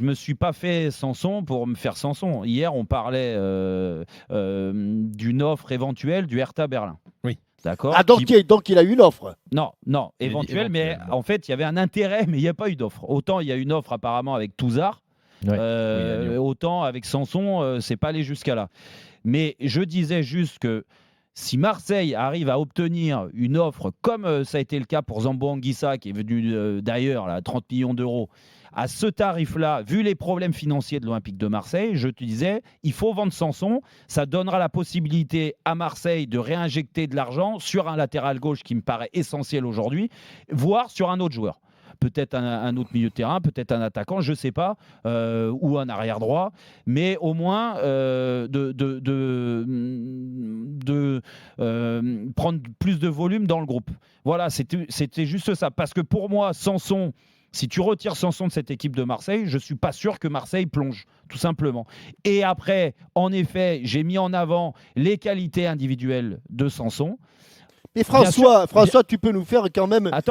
Je me suis pas fait Sanson pour me faire Sanson. Hier, on parlait d'une offre éventuelle du Hertha Berlin. Oui. D'accord. Ah, donc il a eu une offre. Non, éventuelle, mais en fait, il y avait un intérêt, mais il n'y a pas eu d'offre. Autant il y a une offre apparemment avec Touzard, autant avec Sanson, c'est pas allé jusqu'à là. Mais je disais juste que si Marseille arrive à obtenir une offre, comme ça a été le cas pour Zambo Anguissa, qui est venu d'ailleurs à 30 millions d'euros, à ce tarif-là, vu les problèmes financiers de l'Olympique de Marseille, je te disais, il faut vendre Sanson. Ça donnera la possibilité à Marseille de réinjecter de l'argent sur un latéral gauche qui me paraît essentiel aujourd'hui, voire sur un autre joueur. Peut-être un autre milieu de terrain, peut-être un attaquant, je ne sais pas, ou un arrière droit, mais au moins prendre plus de volume dans le groupe. Voilà, c'était juste ça. Parce que pour moi, Sanson, si tu retires Sanson de cette équipe de Marseille, je ne suis pas sûr que Marseille plonge, tout simplement. Et après, en effet, j'ai mis en avant les qualités individuelles de Sanson. Et François, tu peux nous faire quand même la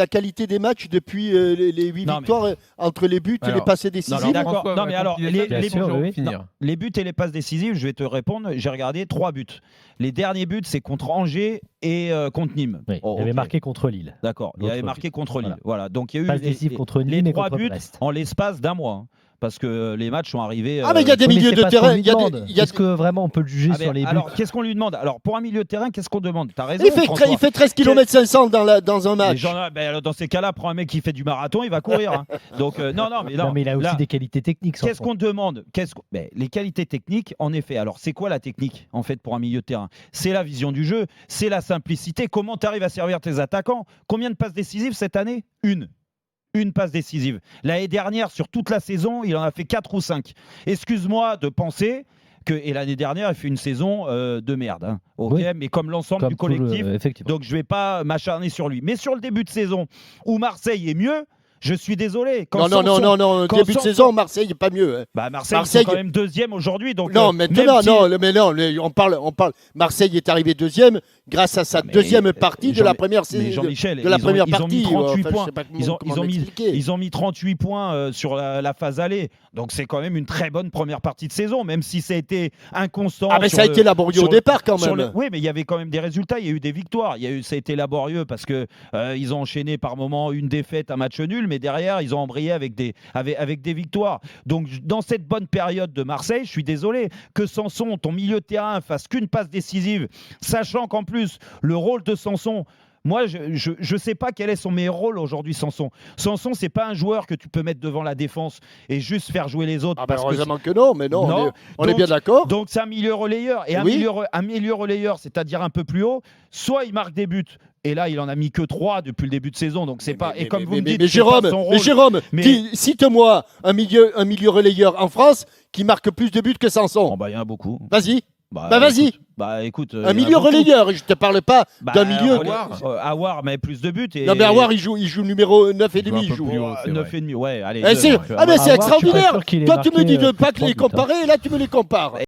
qualité des matchs depuis les 8 victoires entre les buts et les passes décisives. D'accord. Non, mais alors, les buts et les passes décisives, je vais te répondre. J'ai regardé 3 buts. Les derniers buts, c'est contre Angers et contre Nîmes. Oui, il avait marqué contre Lille. D'accord, il avait marqué contre Lille. Voilà. Donc, il y a eu passe décisive contre Nîmes les et 3 contre buts Brest. en l'espace d'un mois. Parce que les matchs sont arrivés. Ah, mais il y a des milieux de terrain. Est-ce que vraiment on peut le juger sur les buts? Alors, qu'est-ce qu'on lui demande? Alors, pour un milieu de terrain, qu'est-ce qu'on demande? T'as raison. Il fait 13 km 500 dans un match. Dans ces cas-là, prends un mec qui fait du marathon, il va courir. Hein. Donc, non, mais il a aussi des qualités techniques. Qu'est-ce qu'on demande? Les qualités techniques, en effet. Alors, c'est quoi la technique, en fait, pour un milieu de terrain? C'est la vision du jeu, c'est la simplicité. Comment tu arrives à servir tes attaquants? Combien de passes décisives cette année? Une passe décisive. L'année dernière, sur toute la saison, il en a fait 4 ou 5. Excuse-moi de penser et l'année dernière, il fait une saison de merde. Hein. Okay, mais comme l'ensemble du collectif. Donc, je ne vais pas m'acharner sur lui. Mais sur le début de saison, où Marseille est mieux, je suis désolé. Non. Début de saison, Marseille n'est pas mieux. Hein. Bah Marseille est quand même deuxième aujourd'hui. Donc non, maintenant, on parle. Marseille est arrivé deuxième grâce à sa deuxième partie de la première saison. Jean-Michel, de la première partie. Ils ont mis 38 points. Ils ont mis 38 points sur la phase aller. Donc c'est quand même une très bonne première partie de saison, même si ça a été inconstant. Ah, mais ça a été laborieux au départ quand même. Oui, mais il y avait quand même des résultats. Il y a eu des victoires. Ça a été laborieux parce que ils ont enchaîné par moments une défaite, un match nul, mais derrière ils ont embrayé avec des victoires. Donc dans cette bonne période de Marseille, je suis désolé que Sanson, ton milieu de terrain, fasse qu'une passe décisive, sachant qu'en plus le rôle de Sanson. Moi, je sais pas quel est son meilleur rôle aujourd'hui, Sanson. Sanson, c'est pas un joueur que tu peux mettre devant la défense et juste faire jouer les autres. Ah ben heureusement que non, mais non. On est bien d'accord. Donc c'est un milieu relayeur. Et un milieu relayeur, c'est-à-dire un peu plus haut, soit il marque des buts. Et là, il en a mis que 3 depuis le début de saison. Donc c'est pas. Et comme vous me dites, Jérôme, cite-moi un milieu relayeur en France qui marque plus de buts que Sanson. Il y en a beaucoup. Vas-y. Vas-y. Écoute, un milieu relayeur, je te parle pas d'un milieu. Awar met plus de buts. Non, mais Awar, il joue numéro 9,5. Il joue 9,5, ouais, allez. Mais c'est extraordinaire. Toi, tu me dis de ne pas les comparer, et là, tu me les compares.